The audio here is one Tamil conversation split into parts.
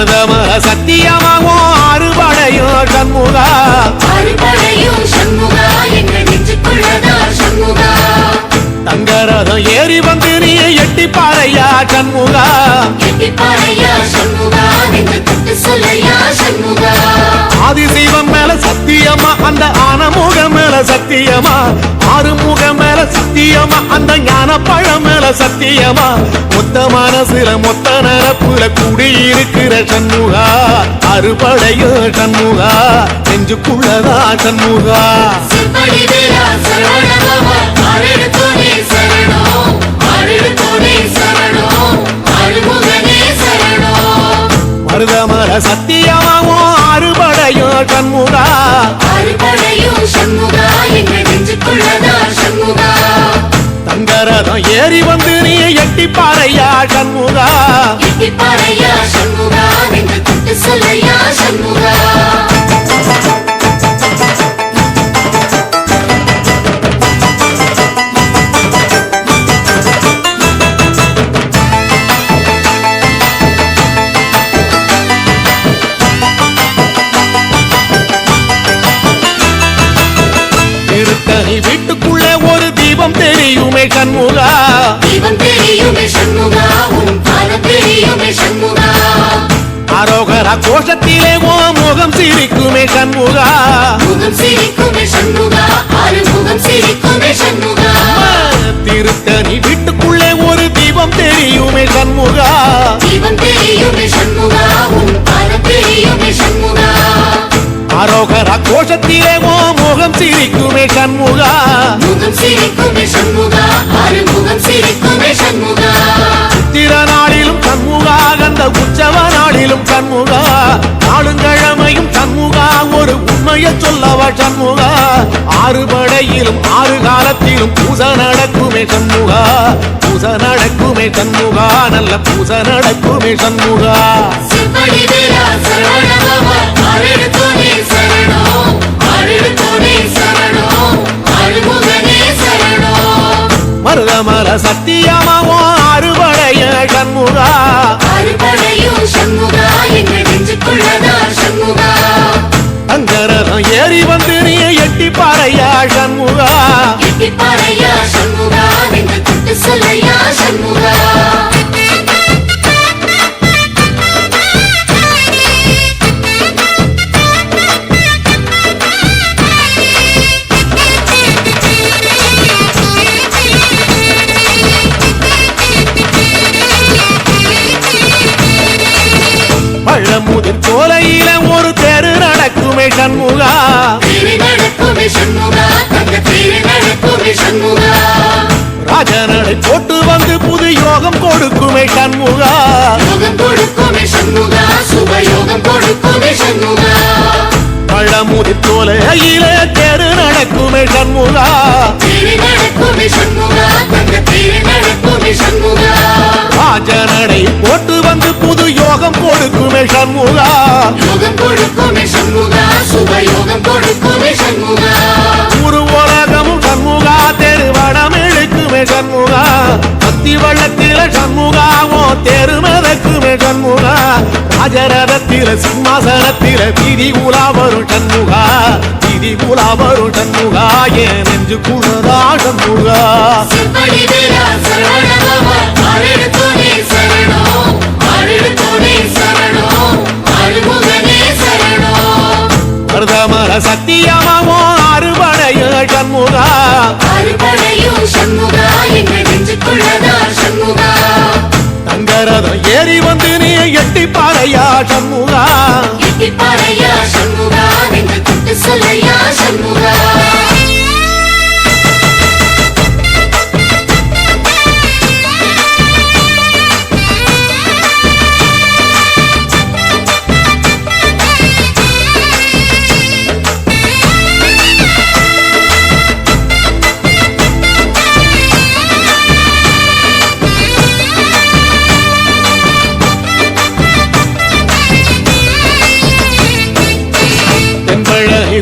மருதமர சத்தியமாவோ அறுபடையும் சண்முகா எங்கள் நெஞ்சுக்குள்ளதா சண்முகா தங்கரதம் ஏறி வந்து நீ எட்டி பாறையா சண்முகா சொல்லையா சண்முகா ஆதிசைவம் மேல சத்தியமா அந்த ஆனமுகம் மேல சத்தியமா ஆறுமுகம் மேல சத்தியமா அந்த ஞான பழம் மேல சத்தியமா மொத்த மனசுல மொத்த நரப்புல குடியிருக்கிற சண்முகா அறுபடையோ சண்முகா நெஞ்சுக்குள்ளதா சண்முகா மருதமர சத்தியமாவோ அறுபடையோ சண்முகா தங்கரதம் ஏறி வந்து நீ எட்டி பாறையா சண்முகா சொல்லையா சண்முகா வீட்டுக்குள்ளே ஒரு தீபம் தெரியுமே சண்முகா அரோகரா கோஷத்திலே ஓ முகம் சிரிக்குமே சண்முகா திருத்தணி வீட்டுக்குள்ளே ஒரு தீபம் தெரியுமே சண்முகா அரோகரா கோஷத்திலே ஓ முகம் சிரிக்குமே சண்முகா சித்திர நாளிலும் சண்முகா கந்த உற்சவ நாளிலும் சண்முகா நாளுங்கிழமையும் சண்முகா ஒரு உண்மையை சொல்லவா சண்முகா ஆறுபடையிலும் ஆறு காலத்திலும் பூச நடக்குமே சண்முகா பூச நடக்குமே சண்முகா நல்ல பூச நடக்குமே சண்முகா மருதமர சத்தியமாவோ அறுபடைய சண்முகா அங்கரதம் ஏறி வந்து நீ எட்டி பாறையா சண்முகா சொல்லையா சண்முகா பழமுதிர் கோலையில ஒரு தெரு நடக்குமே சண்முகா ராஜனடை போட்டு வந்து புது யோகம் கொடுக்குமே சண்முகா பழமுதிர் கோலையில தெரு நடக்குமே சண்முகா ராஜனடை போட்டு வந்து புது யோகம் கொடுக்குமே சண்முகா ஒரு உலகமும் சண்முகா தெருவடம் இழுக்குமே சண்முகா பக்தி வள்ளத்தில சண்முகாவோ தெரு மதக்குமே சண்முகா ராஜரதத்தில சிம்மாசனத்தில வீதி உலா வரும் சண்முகா வீதி உலா வரும் சண்முகா ஏன் நெஞ்சு குளதா சண்முகா மருதமர சத்தியமாவோ அறுபடைய சண்முகா தங்கரதம் ஏறி வந்து நீ எட்டி பாறையா சண்முகா சொல்லையா சண்முகா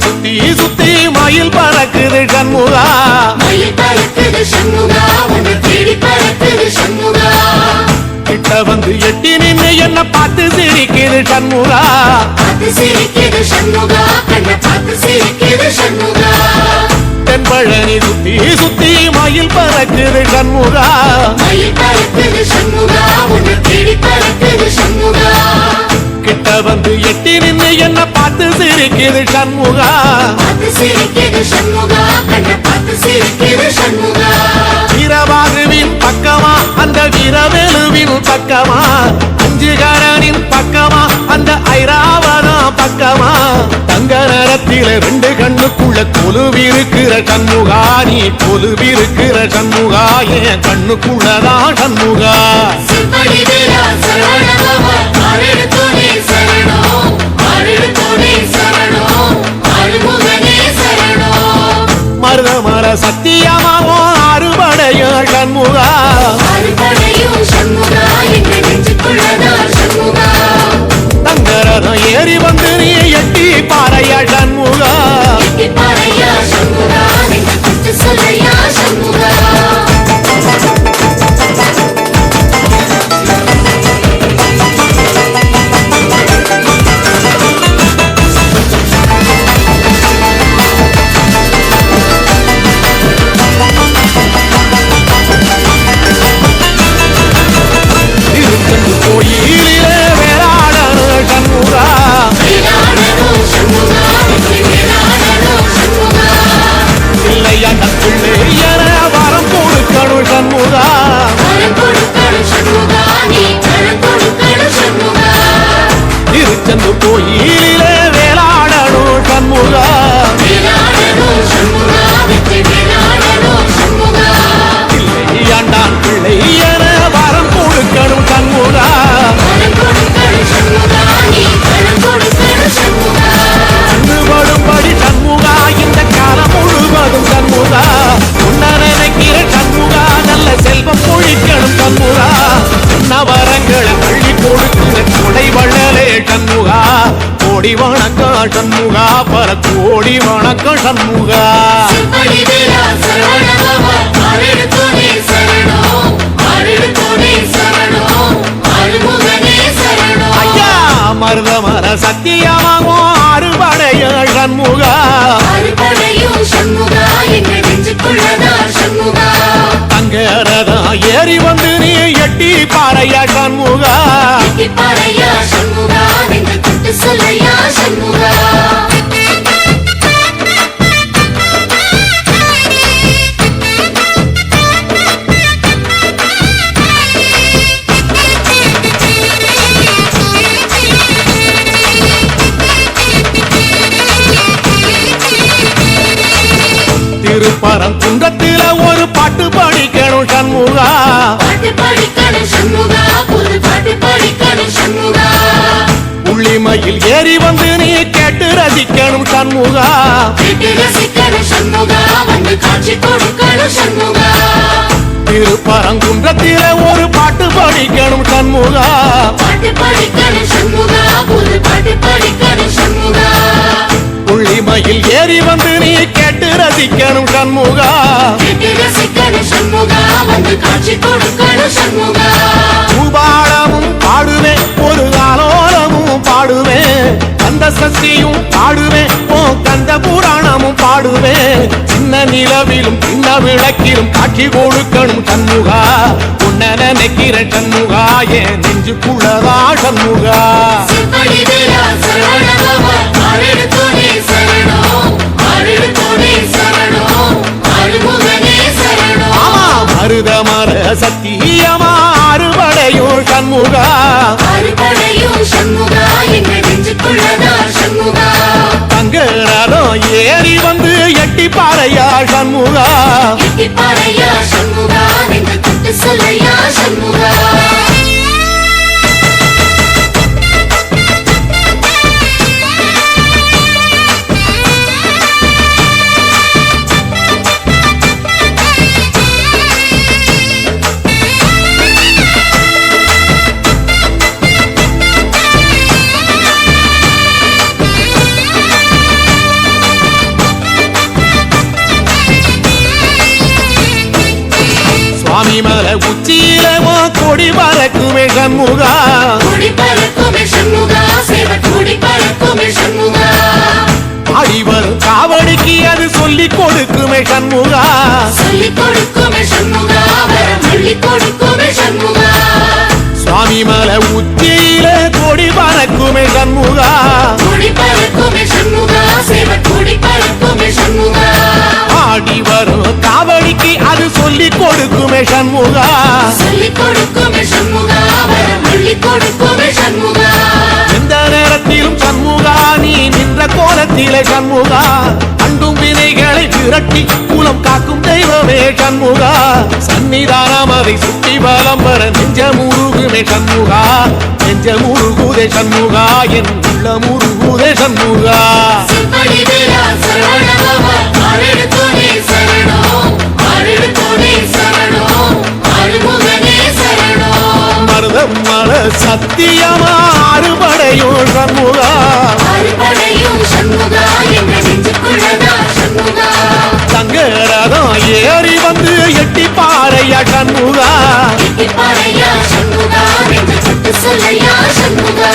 சுத்தி சுத்தி மயில் பறக்குது சண்முகா கிட்ட வந்து எட்டி நின்று என்ன பார்த்து சிரிக்குது சிரிக்குது சண்முகா பார்த்து சிரிக்குது சண்முகா கண்ணை பார்த்து சிரிக்குது சண்முகா தென்பழனி சுத்தி சுத்தி மயில் பறக்குது சண்முகா மயில் பறக்குது சண்முகா உன்னை தேடி பறக்குது சண்முகா கிட்ட வந்து எட்டி நின்று என்ன பார்த்து சிரிக்குது சண்முகா பார்த்து சிரிக்குது சண்முகா கண்ணை பார்த்து சிரிக்குது சண்முகா வீரபாகுவின் பக்கமா அந்த வீரவேலுவின் பக்கமா அஞ்சுகரனின் பக்கமா அந்த ஐராவதம் பக்கமா தங்க நேரத்தில ரெண்டு கண்ணுக்குள்ள கொலுவிருக்கிற சண்முகா நீ கொலுவிருக்கிற சண்முகா என் கண்ணுக்குள்ளதான் சண்முகா சிற்படி வீரா சரவணபவா ஆரெடுத்தோனே சரணம் ஆரெடுத்தோனே சரணம் ஆறுமுகனே சரணம் மருதமர சத்தியமாவோ அறுபடைய சண்முகா அறுபடையும் சண்முகா எங்க நெஞ்சுக்குள்ளதா சண்முகா தங்கரதம் ஏறி வந்து நீ எட்டி பாறையா சண்முகா எட்டி பாறையா சண்முகா நெஞ்சு குத்து சொல்லையா சண்முகா திருச்செந்தூர் கோயிலிலே வேளாடணும் சண்முகா வேளாடணும் சண்முகா வெற்றி வேளாடணும் சண்முகா இல்லையாண்ட பிள்ளை என வரம் கொடுக்கணும் சண்முகா வரம் கொடுக்கணும் சண்முகா நீ வரம் கொடுக்கணும் சண்முகா திருச்செந்தூர் கோயிலிலே வேளாடணும் சண்முகா வேளாடணும் சண்முகா வெற்றி வேளாடணும் சண்முகா இல்லையாண்டான் பிள்ளை என வரம் கொடுக்கணும் சண்முகா வரம் கொடுக்கணும் சண்முகா நீ வரம் கொடுக்கணும் சண்முகா கண்ணுபடும்படி சண்முகா இந்த காலம் முழுவதும் சண்முகா உன்ன நினைக்கிற சண்முகா நல்ல செல்வம் பொழிக்கணும் சண்முகா நவரங்களை அள்ளி கொடுக்கிற கொடை வள்ளலே சண்முகா கோடி வணக்கம் சண்முகா பல கோடி வணக்கம் சண்முகா சிற்படி வீரா சரவணபவா ஆரெடுத்தோனே சரணம் ஆரெடுத்தோனே சரணம் ஆறுமுகனே சரணம் ஐயா மருதமர சத்தியமாகும் அறுபடைய சண்முகா அறுபடையும் சண்முகா எங்க நெஞ்சுக்குள்ளதா சண்முகா தங்கரதம் ஏறி வந்து நீ எட்டி பாறையா சண்முகா எட்டி பாறையா சண்முகா நெஞ்சு குத்து சொல்லையா சண்முகா திருப்பரங்குன்றத்தில ஒரு பாட்டு படிக்கணும் சண்முகா பாட்டு படிக்கணும் சண்முகா புது பாட்டு படிக்கணும் சண்முகா உள்ளிமையில் ஏறி வந்து நீ கேட்டு ரசிக்கணும் சண்முகா கேட்டு ரசிக்கணும் சண்முகா வந்து காட்சி கொடுக்கணும் சண்முகா திருப்பரங்குன்றத்தில ஒரு பாட்டு படிக்கணும் சண்முகா பாட்டு படிக்கணும் சண்முகா புது பாட்டு படிக்கணும் சண்முகா உள்ளிமையில் ஏறி வந்து நீ கேட்டு ரசிக்கணும் சண்முகா கேட்டு ரசிக்கணும் சண்முகா வந்து காட்சி கொடுக்கணும் சண்முகா பூபாலமும் பாடுவேன் ஒரு ஆலோலமும் பாடுவேன் கந்த சக்தியும் பாடுவேன் ஓ கந்த புராணமும் பாடுவேன் சின்ன நிலவிலும் சின்ன விளக்கிலும் காட்சி கொடுக்கணும் சண்முகா உன்ன நினைக்கிற சண்முகா என் நெஞ்சுக்குள்ளதா சண்முகா சிற்படி வீரா சரவணபவா ஆரெடுத்தோனே சரணம் ஆரெடுத்தோனே சரணம் ஆறுமுகனே சரணம் ஆமா மருதமர சத்தியமா அறுபடையும் சண்முகா அறுபடையும் சண்முகா எங்க நெஞ்சுக்குள்ளதா சண்முகா தங்கரதம் ஏறி வந்து எட்டி பாறையா சண்முகா எட்டி பாறையா சண்முகா நெஞ்சு குத்து சொல்லையா சண்முகா சுவாமி மலை உச்சியில கொடி பறக்குமே சண்முகா கொடி பறக்குமே சண்முகா சண்முகா கூடி பறக்குமே சண்முகா சேவை கூடி பறக்குமே சண்முகா ஆடி வரும் காவடிக்கு அது சொல்லி கொடுக்குமே சண்முகா சொல்லிக் கொடுக்குமே சண்முகா வரம் அள்ளி கொடுக்குமே சண்முகா எந்த நேரத்திலும் சண்முகா நீ நின்ற கோலத்திலே சண்முகா அண்டும் வினைகளை விரட்டி குலம் காக்கும் தெய்வமே சண்முகா சன்னிதானம் அதை சுற்றி வலம் வர நெஞ்ச முருகுமே சண்முகா நெஞ்ச முருகுதே சண்முகா என் உள்ள முருகுதே சண்முகா செம்படி வேலா சரவணபவா ஆரெடுத்தோனே சரணம் ஆரெடுத்தோனே சரணம் ஆறுமுகனே சரணம் மருதம் மல சத்தியமா அறுபடையும் சண்முகா அறுபடையும் சண்முகா என்ற நெஞ்சுக்குள்ளதா சண்முகா தங்கரதம் ஏறி வந்து எட்டி பாறையா சண்முகா எட்டிப்பாறையா சண்முகா நெஞ்சு தொட்டு சொல்லையா சண்முகா